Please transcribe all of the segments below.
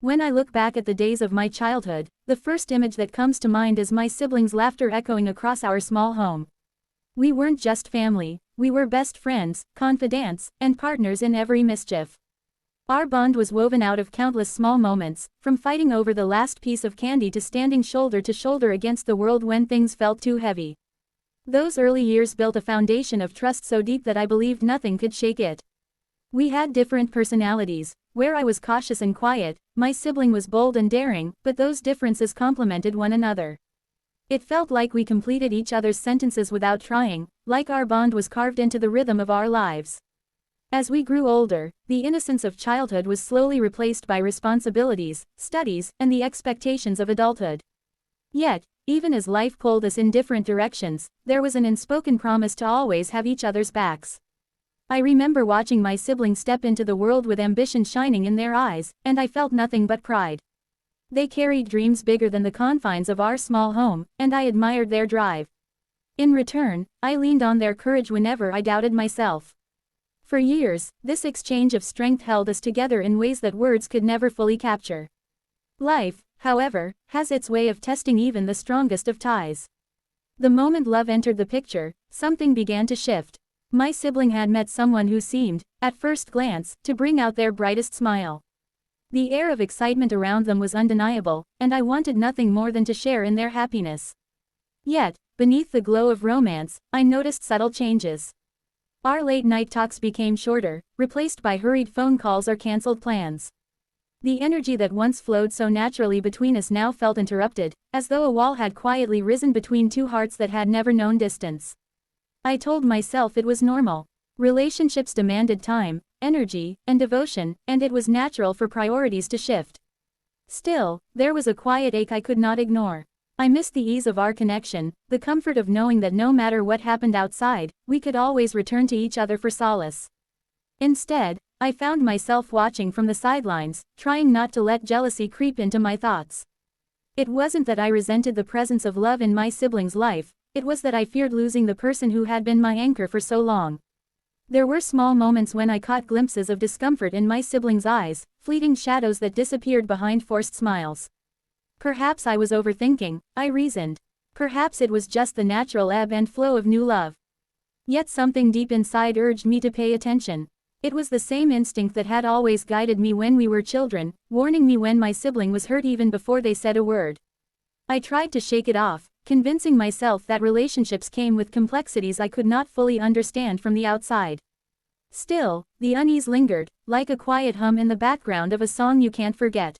When I look back at the days of my childhood, the first image that comes to mind is my siblings' laughter echoing across our small home. We weren't just family, we were best friends, confidants, and partners in every mischief. Our bond was woven out of countless small moments, from fighting over the last piece of candy to standing shoulder to shoulder against the world when things felt too heavy. Those early years built a foundation of trust so deep that I believed nothing could shake it. We had different personalities. Where I was cautious and quiet, my sibling was bold and daring, but those differences complemented one another. It felt like we completed each other's sentences without trying, like our bond was carved into the rhythm of our lives. As we grew older, the innocence of childhood was slowly replaced by responsibilities, studies, and the expectations of adulthood. Yet, even as life pulled us in different directions, there was an unspoken promise to always have each other's backs. I remember watching my siblings step into the world with ambition shining in their eyes, and I felt nothing but pride. They carried dreams bigger than the confines of our small home, and I admired their drive. In return, I leaned on their courage whenever I doubted myself. For years, this exchange of strength held us together in ways that words could never fully capture. Life, however, has its way of testing even the strongest of ties. The moment love entered the picture, something began to shift. My sibling had met someone who seemed, at first glance, to bring out their brightest smile. The air of excitement around them was undeniable, and I wanted nothing more than to share in their happiness. Yet, beneath the glow of romance, I noticed subtle changes. Our late-night talks became shorter, replaced by hurried phone calls or cancelled plans. The energy that once flowed so naturally between us now felt interrupted, as though a wall had quietly risen between two hearts that had never known distance. I told myself it was normal. Relationships demanded time, energy, and devotion, and it was natural for priorities to shift. Still, there was a quiet ache I could not ignore. I missed the ease of our connection, the comfort of knowing that no matter what happened outside, we could always return to each other for solace. Instead, I found myself watching from the sidelines, trying not to let jealousy creep into my thoughts. It wasn't that I resented the presence of love in my sibling's life, it was that I feared losing the person who had been my anchor for so long. There were small moments when I caught glimpses of discomfort in my sibling's eyes, fleeting shadows that disappeared behind forced smiles. Perhaps I was overthinking, I reasoned. Perhaps it was just the natural ebb and flow of new love. Yet something deep inside urged me to pay attention. It was the same instinct that had always guided me when we were children, warning me when my sibling was hurt even before they said a word. I tried to shake it off, convincing myself that relationships came with complexities I could not fully understand from the outside. Still, the unease lingered, like a quiet hum in the background of a song you can't forget.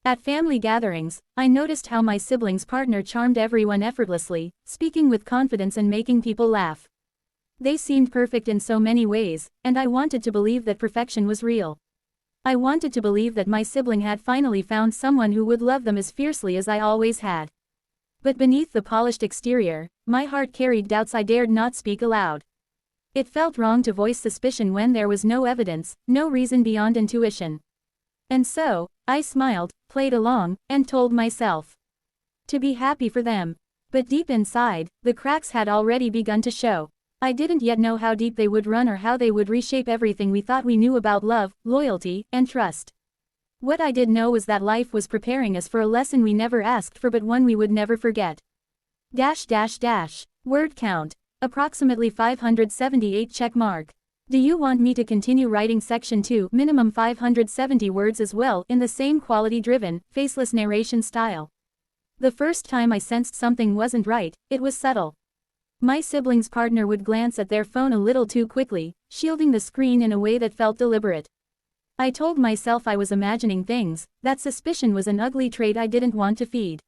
At family gatherings, I noticed how my sibling's partner charmed everyone effortlessly, speaking with confidence and making people laugh. They seemed perfect in so many ways, and I wanted to believe that perfection was real. I wanted to believe that my sibling had finally found someone who would love them as fiercely as I always had. But beneath the polished exterior, my heart carried doubts I dared not speak aloud. It felt wrong to voice suspicion when there was no evidence, no reason beyond intuition. And so, I smiled, played along, and told myself to be happy for them. But deep inside, the cracks had already begun to show. I didn't yet know how deep they would run or how they would reshape everything we thought we knew about love, loyalty, and trust. What I did know was that life was preparing us for a lesson we never asked for but one we would never forget. Word count. Approximately 578 check mark. Do you want me to continue writing section 2, minimum 570 words as well, in the same quality-driven, faceless narration style? The first time I sensed something wasn't right, it was subtle. My sibling's partner would glance at their phone a little too quickly, shielding the screen in a way that felt deliberate. I told myself I was imagining things, that suspicion was an ugly trait I didn't want to feed.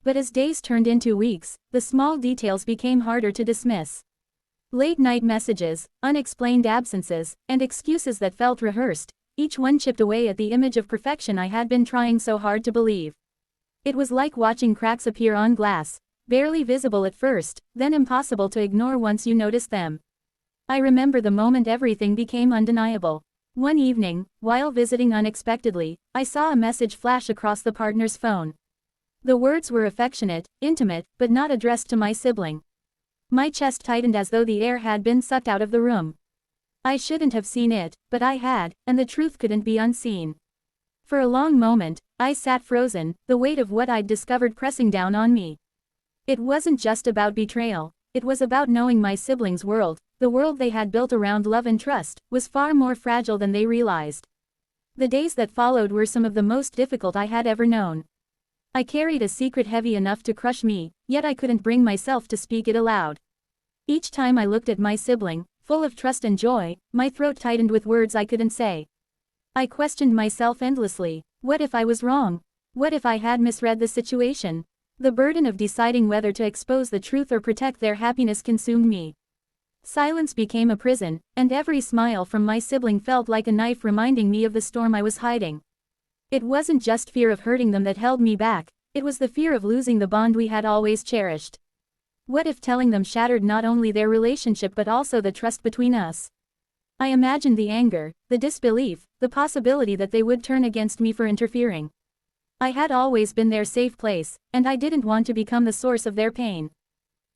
But as days turned into weeks, the small details became harder to dismiss. Late-night messages, unexplained absences, and excuses that felt rehearsed, each one chipped away at the image of perfection I had been trying so hard to believe. It was like watching cracks appear on glass, barely visible at first, then impossible to ignore once you noticed them. I remember the moment everything became undeniable. One evening, while visiting unexpectedly, I saw a message flash across the partner's phone. The words were affectionate, intimate, but not addressed to my sibling. My chest tightened as though the air had been sucked out of the room. I shouldn't have seen it, but I had, and the truth couldn't be unseen. For a long moment, I sat frozen, the weight of what I'd discovered pressing down on me. It wasn't just about betrayal, it was about knowing my siblings' world, the world they had built around love and trust, was far more fragile than they realized. The days that followed were some of the most difficult I had ever known. I carried a secret heavy enough to crush me, yet I couldn't bring myself to speak it aloud. Each time I looked at my sibling, full of trust and joy, my throat tightened with words I couldn't say. I questioned myself endlessly. What if I was wrong? What if I had misread the situation? The burden of deciding whether to expose the truth or protect their happiness consumed me. Silence became a prison, and every smile from my sibling felt like a knife reminding me of the storm I was hiding. It wasn't just fear of hurting them that held me back, it was the fear of losing the bond we had always cherished. What if telling them shattered not only their relationship but also the trust between us? I imagined the anger, the disbelief, the possibility that they would turn against me for interfering. I had always been their safe place, and I didn't want to become the source of their pain.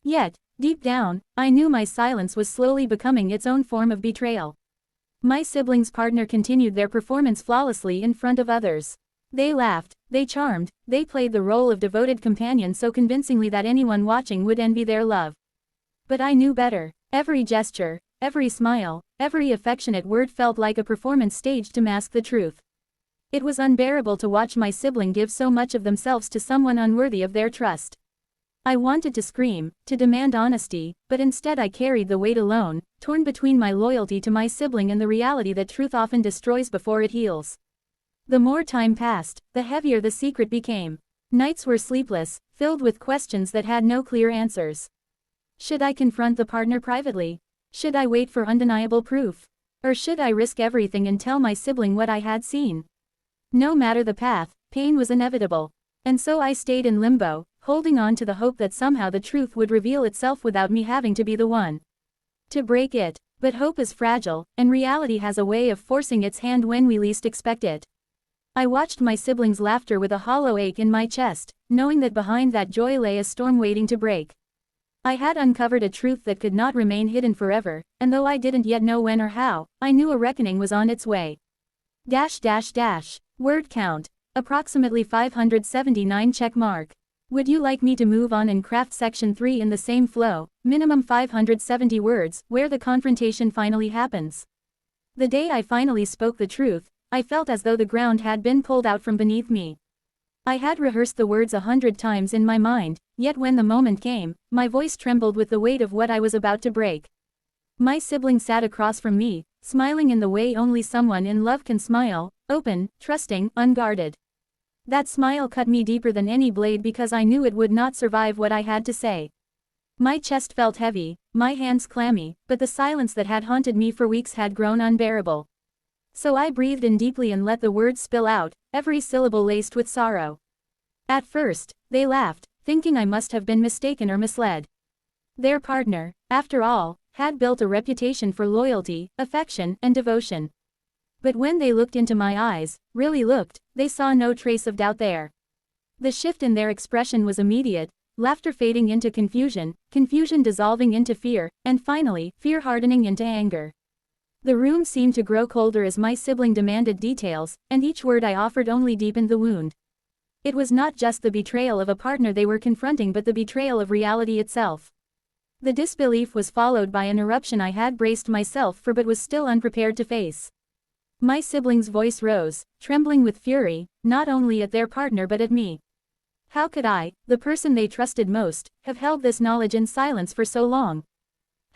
Yet, deep down, I knew my silence was slowly becoming its own form of betrayal. My siblings' partner continued their performance flawlessly in front of others. They laughed, they charmed, they played the role of devoted companion so convincingly that anyone watching would envy their love. But I knew better. Every gesture, every smile, every affectionate word felt like a performance staged to mask the truth. It was unbearable to watch my sibling give so much of themselves to someone unworthy of their trust. I wanted to scream, to demand honesty, but instead I carried the weight alone, torn between my loyalty to my sibling and the reality that truth often destroys before it heals. The more time passed, the heavier the secret became. Nights were sleepless, filled with questions that had no clear answers. Should I confront the partner privately? Should I wait for undeniable proof? Or should I risk everything and tell my sibling what I had seen? No matter the path, pain was inevitable. And so I stayed in limbo, holding on to the hope that somehow the truth would reveal itself without me having to be the one to break it. But hope is fragile, and reality has a way of forcing its hand when we least expect it. I watched my siblings' laughter with a hollow ache in my chest, knowing that behind that joy lay a storm waiting to break. I had uncovered a truth that could not remain hidden forever, and though I didn't yet know when or how, I knew a reckoning was on its way. Word count. Approximately 579 check mark. Would you like me to move on and craft section 3 in the same flow, minimum 570 words, where the confrontation finally happens? The day I finally spoke the truth, I felt as though the ground had been pulled out from beneath me. I had rehearsed the words 100 times in my mind, yet when the moment came, my voice trembled with the weight of what I was about to break. My sibling sat across from me, smiling in the way only someone in love can smile, open, trusting, unguarded. That smile cut me deeper than any blade because I knew it would not survive what I had to say. My chest felt heavy, my hands clammy, but the silence that had haunted me for weeks had grown unbearable. So I breathed in deeply and let the words spill out, every syllable laced with sorrow. At first, they laughed, thinking I must have been mistaken or misled. Their partner, after all, had built a reputation for loyalty, affection, and devotion. But when they looked into my eyes, really looked, they saw no trace of doubt there. The shift in their expression was immediate, laughter fading into confusion, confusion dissolving into fear, and finally, fear hardening into anger. The room seemed to grow colder as my sibling demanded details, and each word I offered only deepened the wound. It was not just the betrayal of a partner they were confronting but the betrayal of reality itself. The disbelief was followed by an eruption I had braced myself for but was still unprepared to face. My sibling's voice rose, trembling with fury, not only at their partner but at me. How could I, the person they trusted most, have held this knowledge in silence for so long?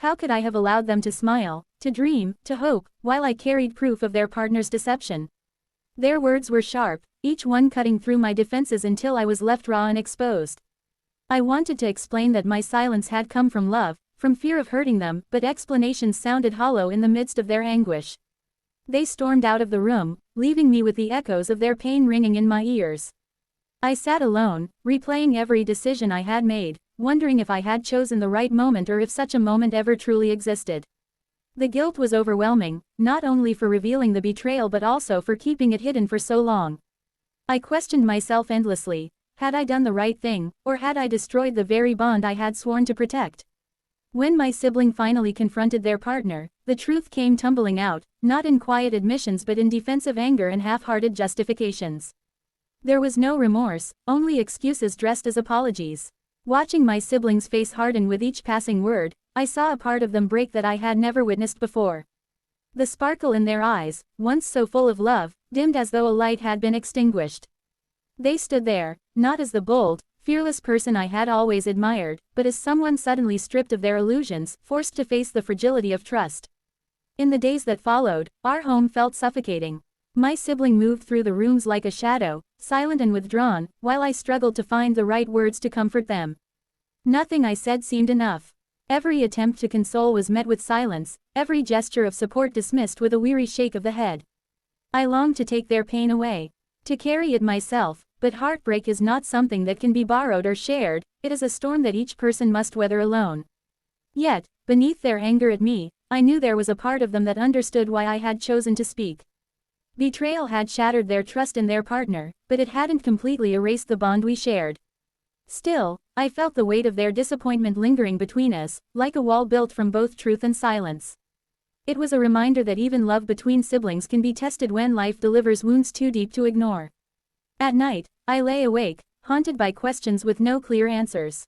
How could I have allowed them to smile, to dream, to hope, while I carried proof of their partner's deception? Their words were sharp, each one cutting through my defenses until I was left raw and exposed. I wanted to explain that my silence had come from love, from fear of hurting them, but explanations sounded hollow in the midst of their anguish. They stormed out of the room, leaving me with the echoes of their pain ringing in my ears. I sat alone, replaying every decision I had made, wondering if I had chosen the right moment or if such a moment ever truly existed. The guilt was overwhelming, not only for revealing the betrayal but also for keeping it hidden for so long. I questioned myself endlessly. Had I done the right thing, or had I destroyed the very bond I had sworn to protect? When my sibling finally confronted their partner, the truth came tumbling out, not in quiet admissions but in defensive anger and half-hearted justifications. There was no remorse, only excuses dressed as apologies. Watching my siblings' face harden with each passing word, I saw a part of them break that I had never witnessed before. The sparkle in their eyes, once so full of love, dimmed as though a light had been extinguished. They stood there, not as the bold, fearless person I had always admired, but as someone suddenly stripped of their illusions, forced to face the fragility of trust. In the days that followed, our home felt suffocating. My sibling moved through the rooms like a shadow, silent and withdrawn, while I struggled to find the right words to comfort them. Nothing I said seemed enough. Every attempt to console was met with silence, every gesture of support dismissed with a weary shake of the head. I longed to take their pain away, to carry it myself, but heartbreak is not something that can be borrowed or shared, it is a storm that each person must weather alone. Yet, beneath their anger at me, I knew there was a part of them that understood why I had chosen to speak. Betrayal had shattered their trust in their partner, but it hadn't completely erased the bond we shared. Still, I felt the weight of their disappointment lingering between us, like a wall built from both truth and silence. It was a reminder that even love between siblings can be tested when life delivers wounds too deep to ignore. At night, I lay awake, haunted by questions with no clear answers.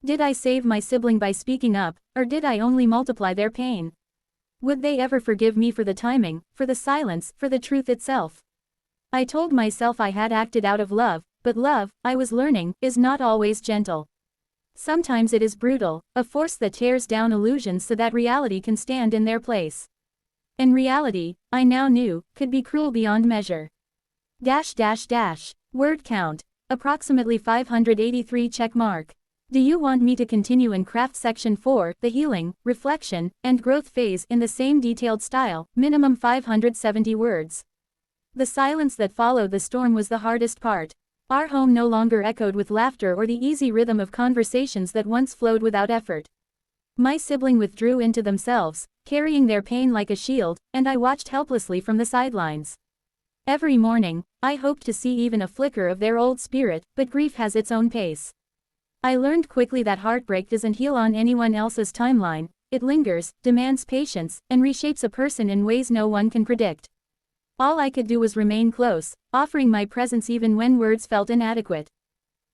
Did I save my sibling by speaking up, or did I only multiply their pain? Would they ever forgive me for the timing, for the silence, for the truth itself? I told myself I had acted out of love, but love, I was learning, is not always gentle. Sometimes it is brutal, a force that tears down illusions so that reality can stand in their place. And reality, I now knew, could be cruel beyond measure. Word count. Approximately 583 check mark. Do you want me to continue and craft section 4, the healing, reflection, and growth phase in the same detailed style, minimum 570 words? The silence that followed the storm was the hardest part. Our home no longer echoed with laughter or the easy rhythm of conversations that once flowed without effort. My sibling withdrew into themselves, carrying their pain like a shield, and I watched helplessly from the sidelines. Every morning, I hoped to see even a flicker of their old spirit, but grief has its own pace. I learned quickly that heartbreak doesn't heal on anyone else's timeline, it lingers, demands patience, and reshapes a person in ways no one can predict. All I could do was remain close, offering my presence even when words felt inadequate.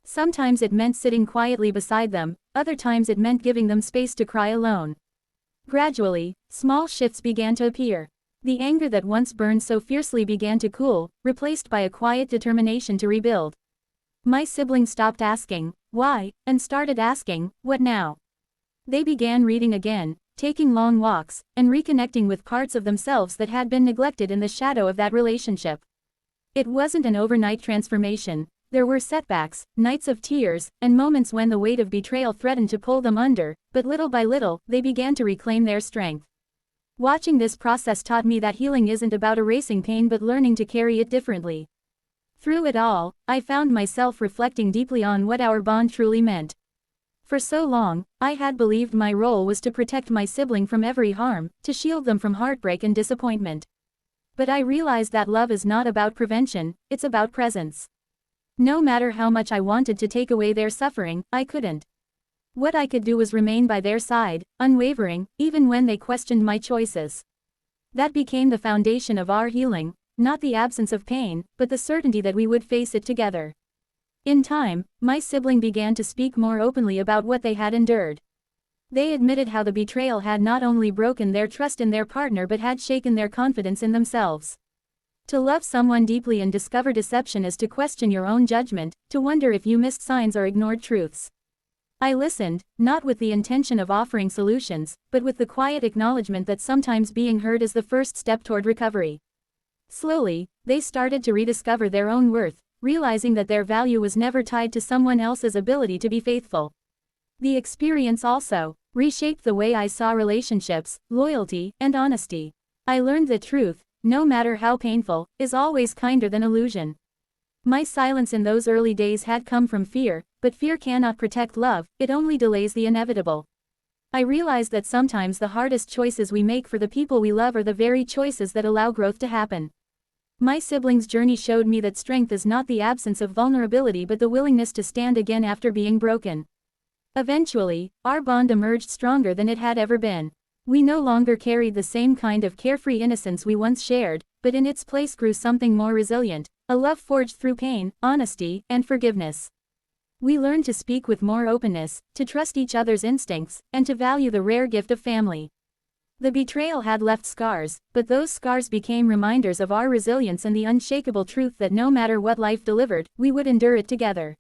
Sometimes it meant sitting quietly beside them, other times it meant giving them space to cry alone. Gradually, small shifts began to appear. The anger that once burned so fiercely began to cool, replaced by a quiet determination to rebuild. My siblings stopped asking, why, and started asking, what now? They began reading again, taking long walks, and reconnecting with parts of themselves that had been neglected in the shadow of that relationship. It wasn't an overnight transformation. There were setbacks, nights of tears, and moments when the weight of betrayal threatened to pull them under, but little by little, they began to reclaim their strength. Watching this process taught me that healing isn't about erasing pain but learning to carry it differently. Through it all, I found myself reflecting deeply on what our bond truly meant. For so long, I had believed my role was to protect my sibling from every harm, to shield them from heartbreak and disappointment. But I realized that love is not about prevention, it's about presence. No matter how much I wanted to take away their suffering, I couldn't. What I could do was remain by their side, unwavering, even when they questioned my choices. That became the foundation of our healing, not the absence of pain, but the certainty that we would face it together. In time, my sibling began to speak more openly about what they had endured. They admitted how the betrayal had not only broken their trust in their partner but had shaken their confidence in themselves. To love someone deeply and discover deception is to question your own judgment, to wonder if you missed signs or ignored truths. I listened, not with the intention of offering solutions, but with the quiet acknowledgement that sometimes being heard is the first step toward recovery. Slowly, they started to rediscover their own worth, realizing that their value was never tied to someone else's ability to be faithful. The experience also reshaped the way I saw relationships, loyalty, and honesty. I learned that truth, no matter how painful, is always kinder than illusion. My silence in those early days had come from fear, but fear cannot protect love, it only delays the inevitable. I realized that sometimes the hardest choices we make for the people we love are the very choices that allow growth to happen. My siblings' journey showed me that strength is not the absence of vulnerability but the willingness to stand again after being broken. Eventually, our bond emerged stronger than it had ever been. We no longer carried the same kind of carefree innocence we once shared, but in its place grew something more resilient, a love forged through pain, honesty, and forgiveness. We learned to speak with more openness, to trust each other's instincts, and to value the rare gift of family. The betrayal had left scars, but those scars became reminders of our resilience and the unshakable truth that no matter what life delivered, we would endure it together.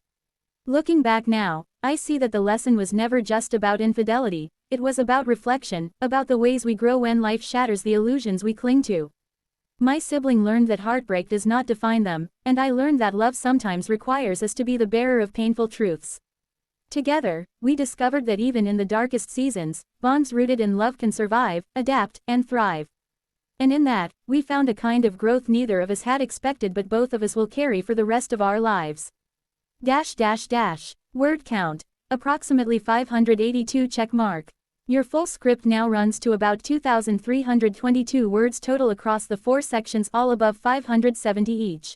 Looking back now, I see that the lesson was never just about infidelity, it was about reflection, about the ways we grow when life shatters the illusions we cling to. My sibling learned that heartbreak does not define them, and I learned that love sometimes requires us to be the bearer of painful truths. Together, we discovered that even in the darkest seasons, bonds rooted in love can survive, adapt, and thrive. And in that, we found a kind of growth neither of us had expected but both of us will carry for the rest of our lives. Word count. Approximately 582 check mark. Your full script now runs to about 2,322 words total across the 4 sections, all above 570 each.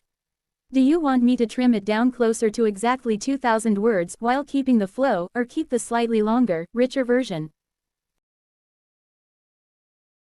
Do you want me to trim it down closer to exactly 2,000 words while keeping the flow, or keep the slightly longer, richer version?